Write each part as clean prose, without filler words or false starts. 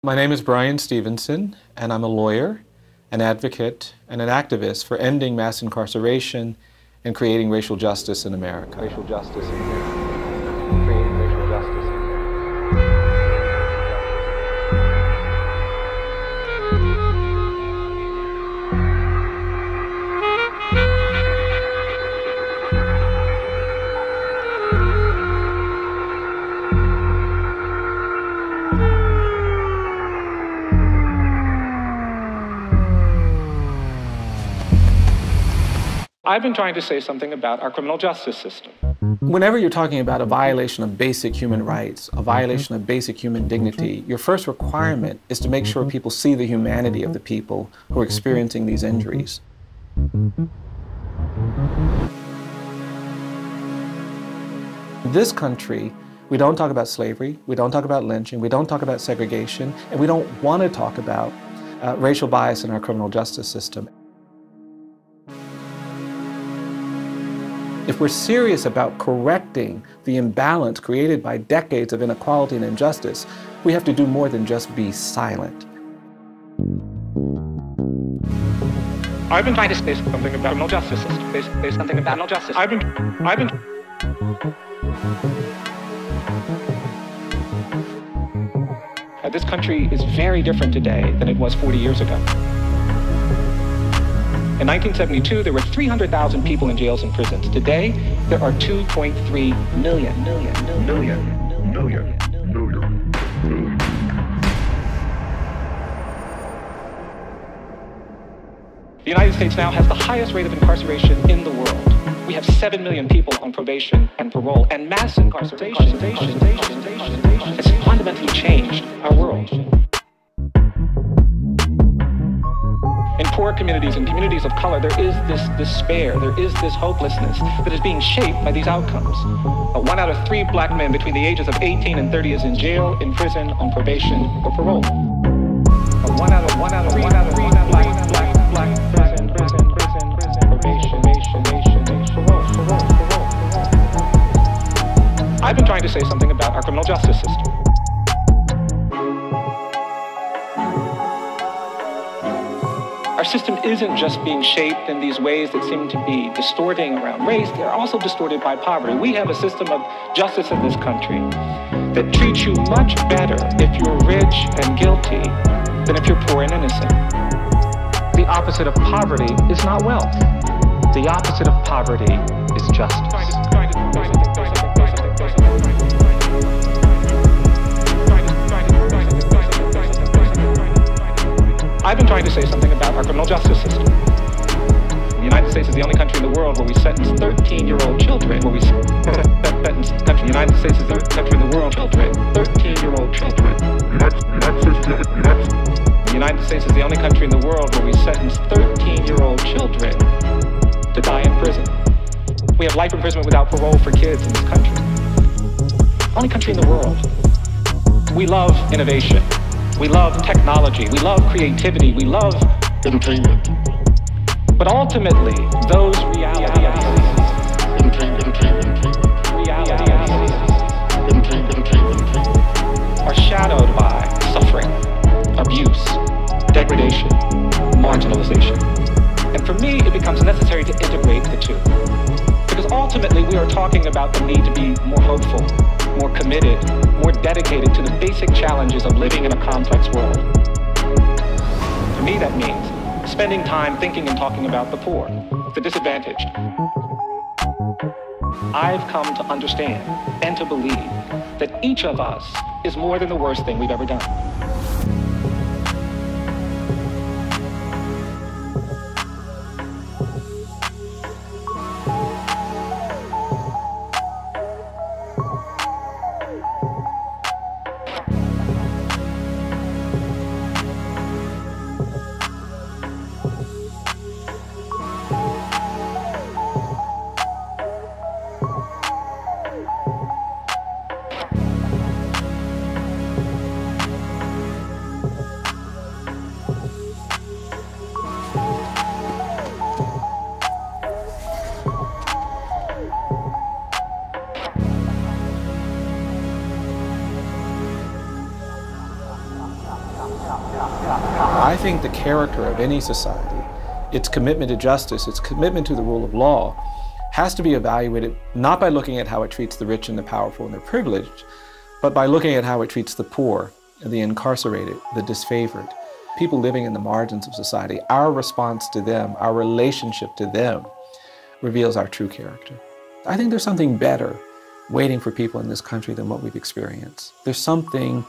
My name is Brian Stevenson, and I'm a lawyer, an advocate, and an activist for ending mass incarceration and creating racial justice in America. Racial justice in America. Creating racial justice in America. I've been trying to say something about our criminal justice system. Whenever you're talking about a violation of basic human rights, a violation of basic human dignity, your first requirement is to make sure people see the humanity of the people who are experiencing these injuries. In this country, we don't talk about slavery, we don't talk about lynching, we don't talk about segregation, and we don't want to talk about racial bias in our criminal justice system. If we're serious about correcting the imbalance created by decades of inequality and injustice, we have to do more than just be silent. I've been trying to say something about criminal justice system. Say something about criminal justice. This country is very different today than it was 40 years ago. In 1972, there were 300,000 people in jails and prisons. Today, there are 2.3 million. The United States now has the highest rate of incarceration in the world. We have 7 million people on probation and parole, and mass incarceration has fundamentally changed our world. In poor communities and communities of color, there is this despair, there is this hopelessness that is being shaped by these outcomes. 1 out of 3 black men between the ages of 18 and 30 is in jail, in prison, on probation, or parole. 1 out of 3 black prison, probation, parole. I've been trying to say something about our criminal justice system. Our system isn't just being shaped in these ways that seem to be distorting around race, they're also distorted by poverty. We have a system of justice in this country that treats you much better if you're rich and guilty than if you're poor and innocent. The opposite of poverty is not wealth. The opposite of poverty is justice. I've been trying to say something about our criminal justice system. The United States is the only country in the world where we sentence 13-year-old children. The United States is the only country in the world, 13-year-old children. The United States is the only country in the world where we sentence 13-year-old children to die in prison. We have life imprisonment without parole for kids in this country. Only country in the world. We love innovation. We love technology, we love creativity, we love entertainment. But ultimately, those realities are shadowed by suffering, abuse, degradation, marginalization. And for me, it becomes necessary to integrate the two. Because ultimately, we are talking about the need to be more hopeful, more committed, more dedicated to the basic challenges of living in a complex world. To me, that means spending time thinking and talking about the poor, the disadvantaged. I've come to understand and to believe that each of us is more than the worst thing we've ever done. think the character of any society, its commitment to justice, its commitment to the rule of law, has to be evaluated not by looking at how it treats the rich and the powerful and the privileged, but by looking at how it treats the poor, the incarcerated, the disfavored, people living in the margins of society. Our response to them, our relationship to them, reveals our true character. I think there's something better waiting for people in this country than what we've experienced. There's something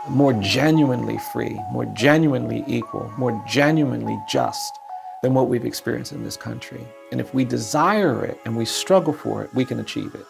more genuinely free, more genuinely equal, more genuinely just than what we've experienced in this country. And if we desire it and we struggle for it, we can achieve it.